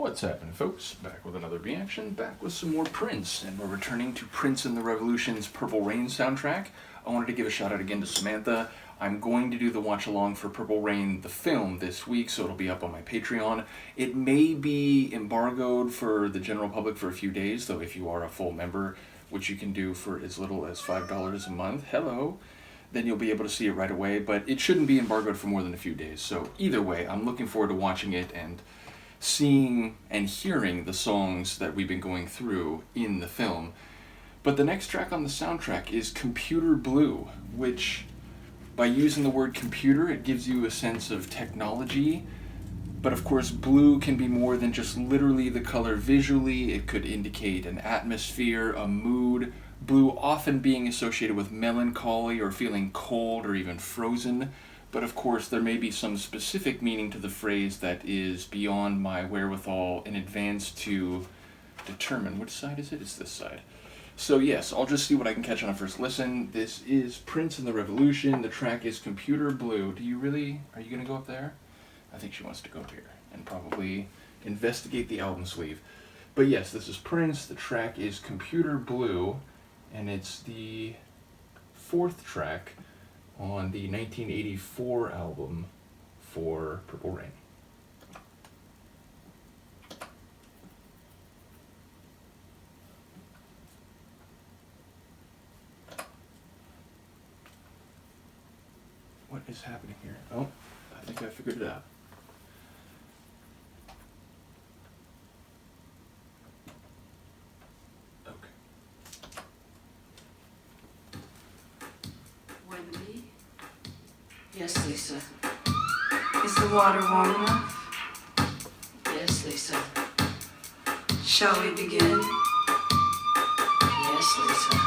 What's happening, folks? Back with another reaction, back with some more Prince, and we're returning to Prince and the Revolution's Purple Rain soundtrack. I wanted to give a shout out again to Samantha. I'm going to do the watch along for Purple Rain, the film, this week, so it'll be up on my Patreon. It may be embargoed for the general public for a few days, though if you are a full member, which you can do for as little as $5 a month, then you'll be able to see it right away, but it shouldn't be embargoed for more than a few days. So either way, I'm looking forward to watching it and seeing and hearing the songs that we've been going through in the film. But the next track on the soundtrack is Computer Blue, which, by using the word computer, it gives you a sense of technology. But of course, blue can be more than just literally the color visually. It could indicate an atmosphere, a mood. Blue often being associated with melancholy or feeling cold or even frozen. But of course, there may be some specific meaning to the phrase that is beyond my wherewithal in advance to determine. Which side is it? It's this side. So yes, I'll just see what I can catch on a first listen. This is Prince and the Revolution. The track is Computer Blue. Are you going to go up there? I think she wants to go up here and probably investigate the album sleeve. But yes, this is Prince. The track is Computer Blue, and it's the fourth track on the 1984 album for Purple Rain. What is happening here? Oh, I think I figured it out. Wendy? Yes, Lisa. Is the water warm enough? Yes, Lisa. Shall we begin? Yes, Lisa.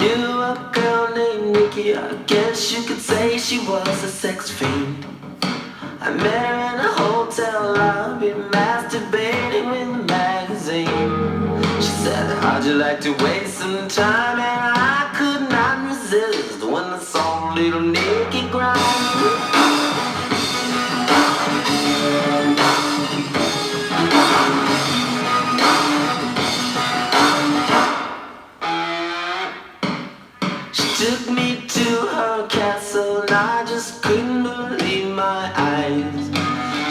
knew a girl named Nikki. I guess you could say she was a sex fiend. I met her in a hotel lobby, masturbating with a magazine. She said, how'd you like to waste some time? And I could not resist when I saw little Nikki grind. Took me to her castle and I just couldn't believe my eyes.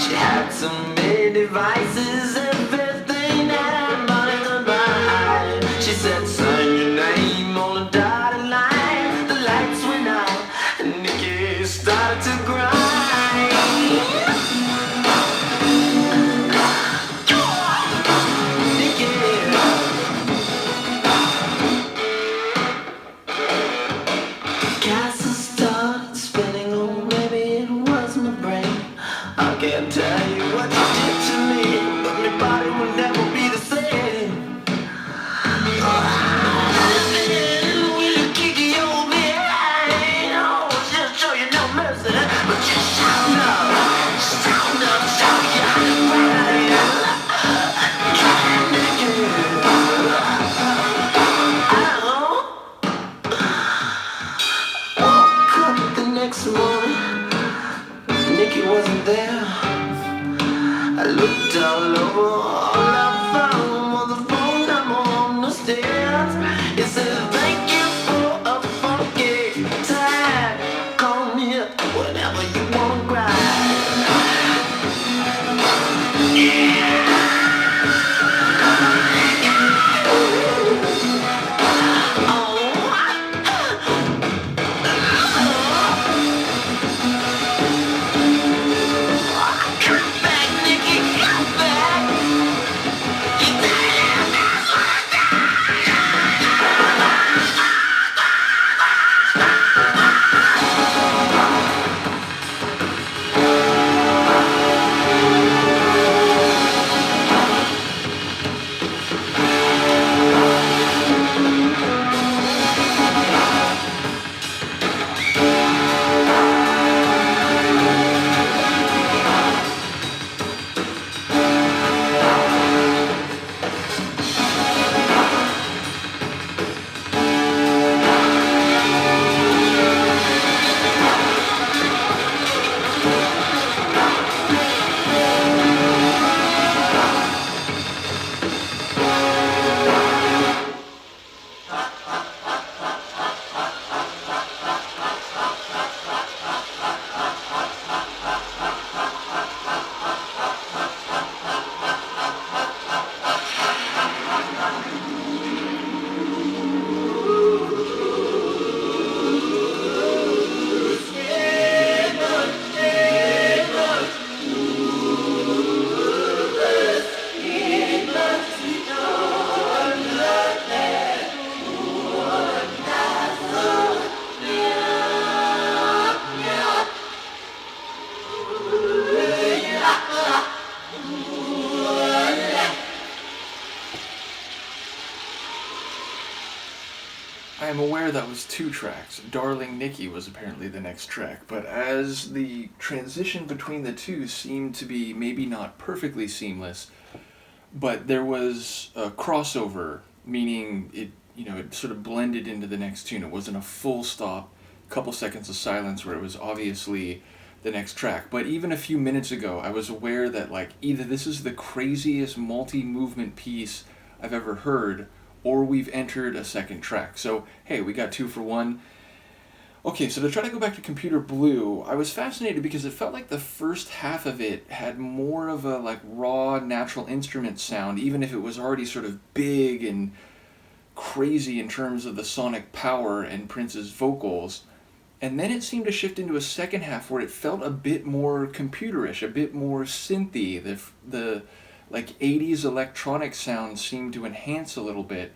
She had so many devices, everything that money could buy. She said, sign your name on a dotted line. The lights went out and Nikki started to grind. Nikki. Castle started spinning, or maybe it was my brain. I can't tell you what you did to me, but my body will never be the same. Will you kick your behind? Oh, she'll show you no mercy, but you shall know. Shall know, show you how to fight. Woke up the next morning, Nikki wasn't there. I looked all over, all I found was a phone number on the stairs. It said, thank you for a funky time. Call me up whenever you wanna grind. Come back, Nikki, come back. I am aware that was 2 tracks. Darling Nikki was apparently the next track, but as the transition between the two seemed to be maybe not perfectly seamless, but there was a crossover, meaning it sort of blended into the next tune. It wasn't a full stop, couple seconds of silence where it was obviously the next track. But even a few minutes ago, I was aware that either this is the craziest multi-movement piece I've ever heard, or we've entered a second track. So, hey, we got 2 for 1. Okay, so to try to go back to Computer Blue, I was fascinated because it felt like the first half of it had more of a raw natural instrument sound, even if it was already sort of big and crazy in terms of the sonic power and Prince's vocals. And then it seemed to shift into a second half where it felt a bit more computerish, a bit more synthy. The 80s electronic sound seemed to enhance a little bit.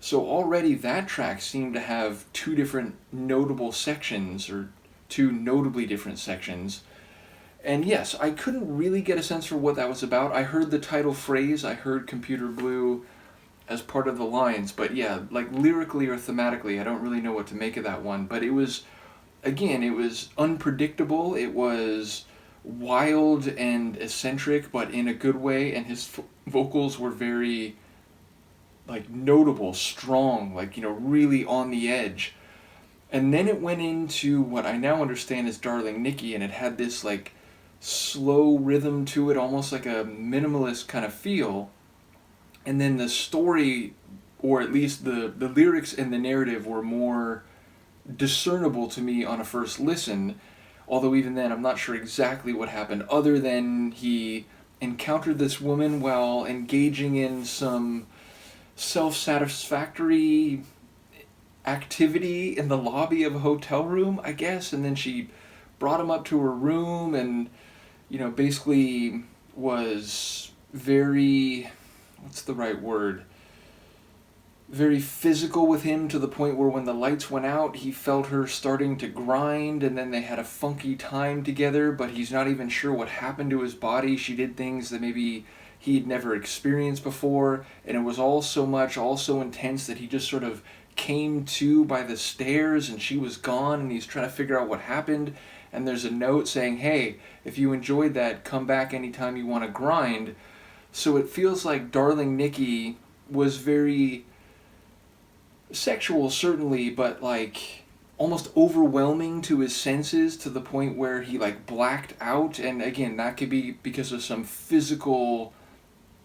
So already that track seemed to have 2 different notable sections, or 2 notably different sections. And yes, I couldn't really get a sense for what that was about. I heard the title phrase, I heard Computer Blue, as part of the lines. But yeah, like lyrically or thematically, I don't really know what to make of that one. But it was, again, it was unpredictable. It was wild and eccentric, but in a good way. And his vocals were very, like, notable, strong, like, really on the edge. And then it went into what I now understand is Darling Nikki, and it had this, like, slow rhythm to it, almost like a minimalist kind of feel. And then the story, or at least the lyrics and the narrative, were more discernible to me on a first listen. Although even then, I'm not sure exactly what happened, other than he encountered this woman while engaging in some self-satisfactory activity in the lobby of a hotel room, I guess, and then she brought him up to her room and, basically was very, what's the right word? Very physical with him, to the point where when the lights went out, he felt her starting to grind, and then they had a funky time together, but he's not even sure what happened to his body. She did things that maybe he'd never experienced before, and it was all so intense that he just sort of came to by the stairs, and she was gone, and he's trying to figure out what happened. And there's a note saying, hey, if you enjoyed that, come back anytime you want to grind. So it feels like Darling Nikki was very sexual, certainly, but like almost overwhelming to his senses, to the point where he like blacked out. And again, that could be because of some physical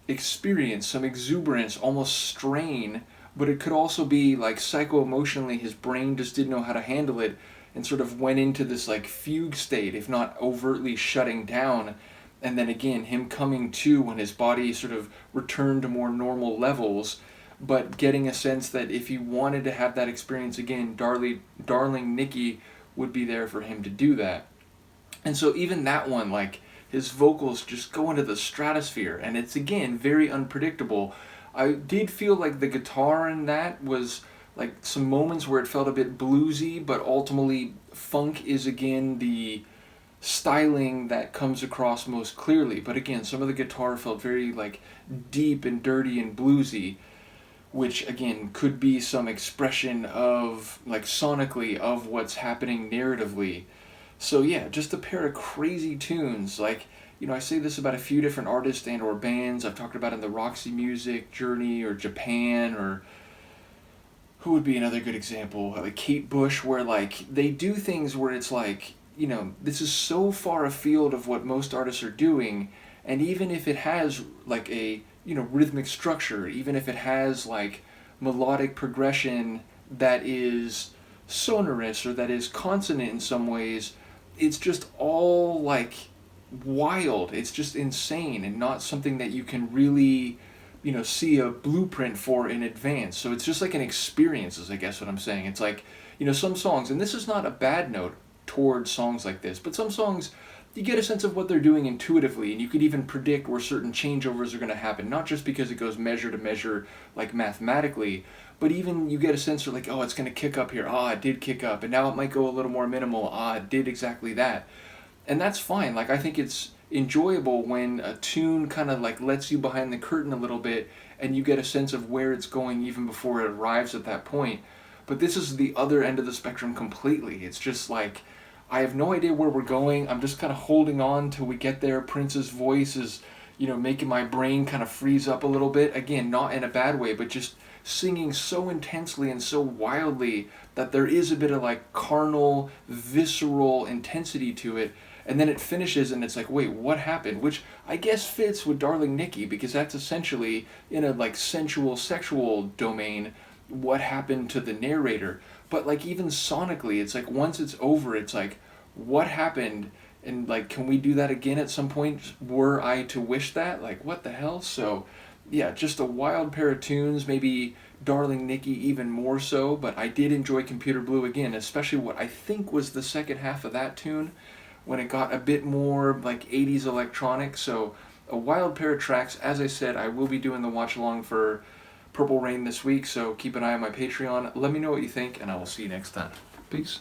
experience, some exuberance, almost strain, but it could also be like psycho-emotionally his brain just didn't know how to handle it and sort of went into this like fugue state, if not overtly shutting down. And then again, him coming to when his body sort of returned to more normal levels, but getting a sense that if he wanted to have that experience again, Darling Nikki would be there for him to do that. And so even that one, like, his vocals just go into the stratosphere, and it's again very unpredictable. I did feel like the guitar in that was like some moments where it felt a bit bluesy, but ultimately funk is again the styling that comes across most clearly. But again, some of the guitar felt very like deep and dirty and bluesy, which again could be some expression of like sonically of what's happening narratively. So yeah, just a pair of crazy tunes. Like, I say this about a few different artists and or bands I've talked about in the Roxy Music Journey or Japan, or who would be another good example? Like Kate Bush, where like they do things where it's like, this is so far afield of what most artists are doing, and even if it has like a, rhythmic structure, even if it has like melodic progression that is sonorous or that is consonant in some ways, it's just all like wild. It's just insane and not something that you can really, see a blueprint for in advance. So it's just like an experience, is I guess what I'm saying. It's like, some songs, and this is not a bad note towards songs like this, but some songs, you get a sense of what they're doing intuitively, and you could even predict where certain changeovers are going to happen, not just because it goes measure to measure, like mathematically, but even you get a sense of like, oh, it's going to kick up here, it did kick up, and now it might go a little more minimal, it did exactly that. And that's fine. Like, I think it's enjoyable when a tune kind of like lets you behind the curtain a little bit, and you get a sense of where it's going even before it arrives at that point. But this is the other end of the spectrum completely. It's just like, I have no idea where we're going. I'm just kind of holding on till we get there. Prince's voice is, making my brain kind of freeze up a little bit. Again, not in a bad way, but just singing so intensely and so wildly that there is a bit of like carnal, visceral intensity to it. And then it finishes and it's like, wait, what happened? Which I guess fits with Darling Nikki, because that's essentially, in a like sensual, sexual domain, what happened to the narrator. But like even sonically, it's like once it's over, it's like, what happened? And like, can we do that again at some point? Were I to wish that? Like, what the hell? So yeah, just a wild pair of tunes, maybe Darling Nikki even more so, but I did enjoy Computer Blue again, especially what I think was the second half of that tune, when it got a bit more like 80s electronic. So a wild pair of tracks. As I said, I will be doing the watch along for Purple Rain this week, so keep an eye on my Patreon. Let me know what you think, and I will see you next time. Peace.